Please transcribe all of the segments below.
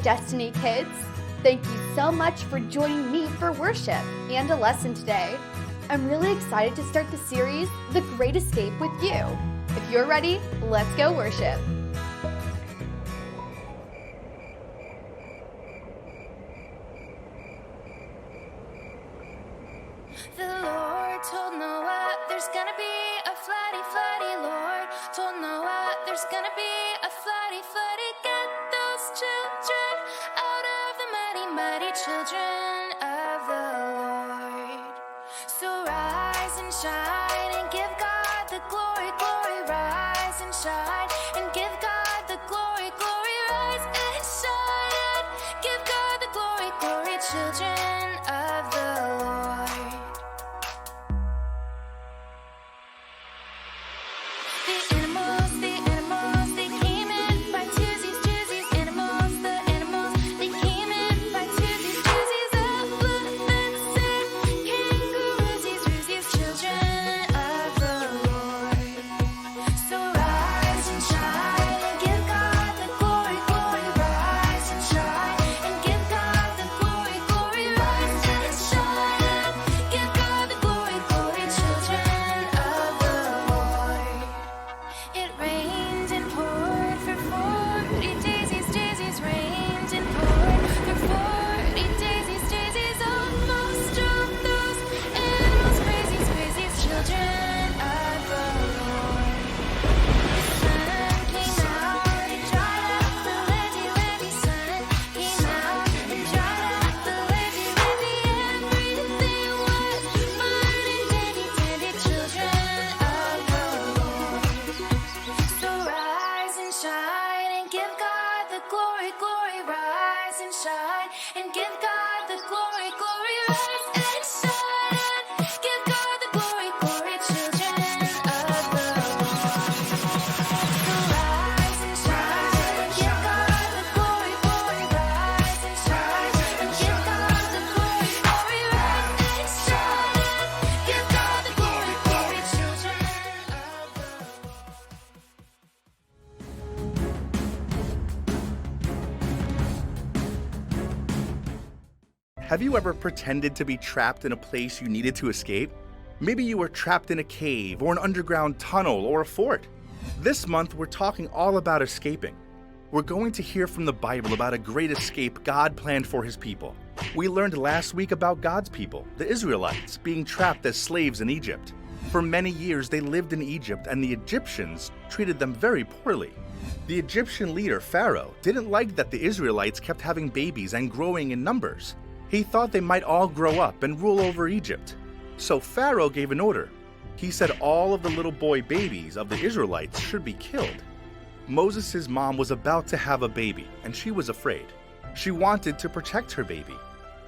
right, Destiny Kids. Thank you so much for joining me for worship and a lesson today. I'm really excited to start the series, The Great Escape, with you. If you're ready, let's go worship. The Lord told Noah there's gonna be a floody, floody. Lord told Noah there's gonna be a floody, floody. Get those children out of the mighty, mighty children of the Lord. So rise and shine and give God the glory, glory. Rise and shine and give God the glory, glory. Rise and shine and give God the glory, glory. Children of the Lord. The animals, they came in by twosies. Animals, the animals, they came in by twosies. Elephants and kangaroos, children of the Lord. So rise and shine and give God the glory, glory. Rise and shine and give God the glory, glory. Rise and shine and give God the glory, glory. Children of the Lord. It rained and poured for 40 daisies, rained and poured for 40 daisies, almost drove those animals crazy, children of the Lord. The sun came out and dried up the lazy sun, came out and dried up the lazy, everything was fine and dandy, children of the Lord. So rise and shine and give God the glory, glory. Rise and shine and give God the glory, glory. Rise and shine and give God the glory, glory. Children of the Lord. So rise and shine and give God the glory, glory. Rise and shine and give God the glory, glory. Rise and shine and give God the glory, glory. Children of the Lord. Have you ever pretended to be trapped in a place you needed to escape? Maybe you were trapped in a cave or an underground tunnel or a fort. This month, we're talking all about escaping. We're going to hear from the Bible about a great escape God planned for his people. We learned last week about God's people, the Israelites, being trapped as slaves in Egypt. For many years, they lived in Egypt, and the Egyptians treated them very poorly. The Egyptian leader, Pharaoh, didn't like that the Israelites kept having babies and growing in numbers. He thought they might all grow up and rule over Egypt. So Pharaoh gave an order. He said all of the little boy babies of the Israelites should be killed. Moses' mom was about to have a baby, and she was afraid. She wanted to protect her baby.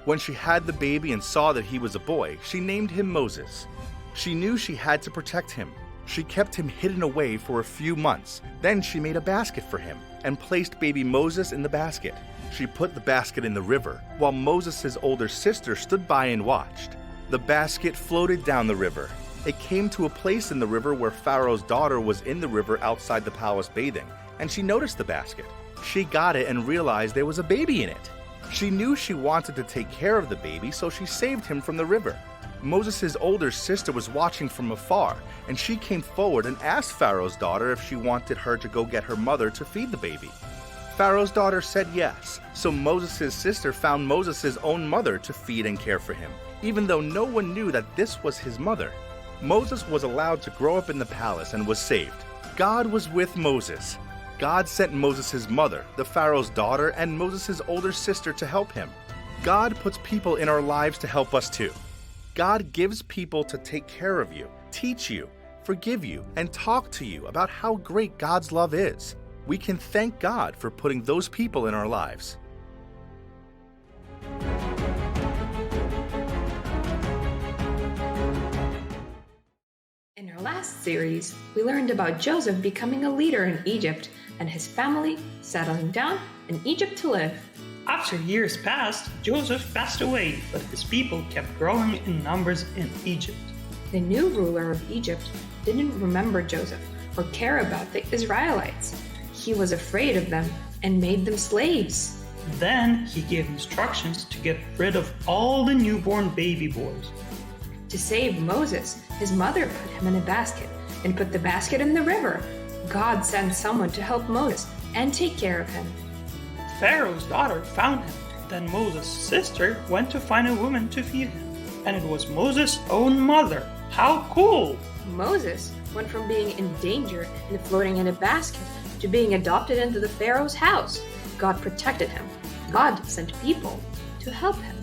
When she had the baby and saw that he was a boy, she named him Moses. She knew she had to protect him. She kept him hidden away for a few months. Then she made a basket for him and placed baby Moses in the basket. She put the basket in the river, while Moses' older sister stood by and watched. The basket floated down the river. It came to a place in the river where Pharaoh's daughter was in the river outside the palace bathing, and she noticed the basket. She got it and realized there was a baby in it. She knew she wanted to take care of the baby, so she saved him from the river. Moses' older sister was watching from afar, and she came forward and asked Pharaoh's daughter if she wanted her to go get her mother to feed the baby. Pharaoh's daughter said yes, so Moses' sister found Moses' own mother to feed and care for him, even though no one knew that this was his mother. Moses was allowed to grow up in the palace and was saved. God was with Moses. God sent Moses' mother, the Pharaoh's daughter, and Moses' older sister to help him. God puts people in our lives to help us too. God gives people to take care of you, teach you, forgive you, and talk to you about how great God's love is. We can thank God for putting those people in our lives. In our last series, we learned about Joseph becoming a leader in Egypt and his family settling down in Egypt to live. After years passed, Joseph passed away, but his people kept growing in numbers in Egypt. The new ruler of Egypt didn't remember Joseph or care about the Israelites. He was afraid of them and made them slaves. Then he gave instructions to get rid of all the newborn baby boys. To save Moses, his mother put him in a basket and put the basket in the river. God sent someone to help Moses and take care of him. Pharaoh's daughter found him. Then Moses' sister went to find a woman to feed him. And it was Moses' own mother. How cool! Moses went from being in danger and floating in a basket to being adopted into the Pharaoh's house. God protected him. God sent people to help him.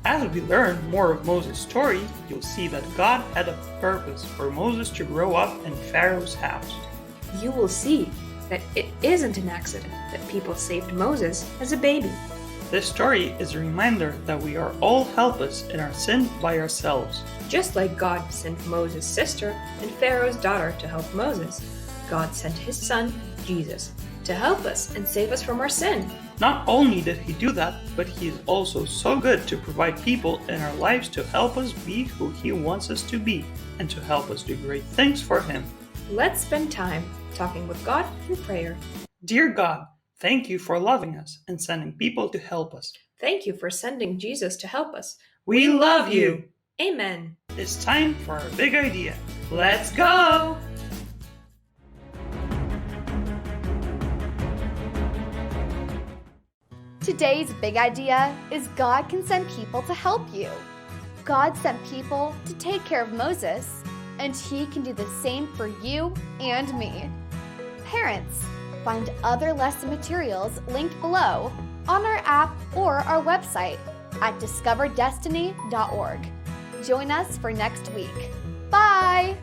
As we learn more of Moses' story, you'll see that God had a purpose for Moses to grow up in Pharaoh's house. You will see that it isn't an accident that people saved Moses as a baby. This story is a reminder that we are all helpless in our sin by ourselves. Just like God sent Moses' sister and Pharaoh's daughter to help Moses, God sent his son, Jesus, to help us and save us from our sin. Not only did he do that, but he is also so good to provide people in our lives to help us be who he wants us to be and to help us do great things for him. Let's spend time talking with God in prayer. Dear God, thank you for loving us and sending people to help us. Thank you for sending Jesus to help us. We love you. Amen. It's time for our big idea. Let's go! Today's big idea is God can send people to help you. God sent people to take care of Moses, and he can do the same for you and me. Parents, find other lesson materials linked below on our app or our website at discoverdestiny.org. Join us for next week. Bye!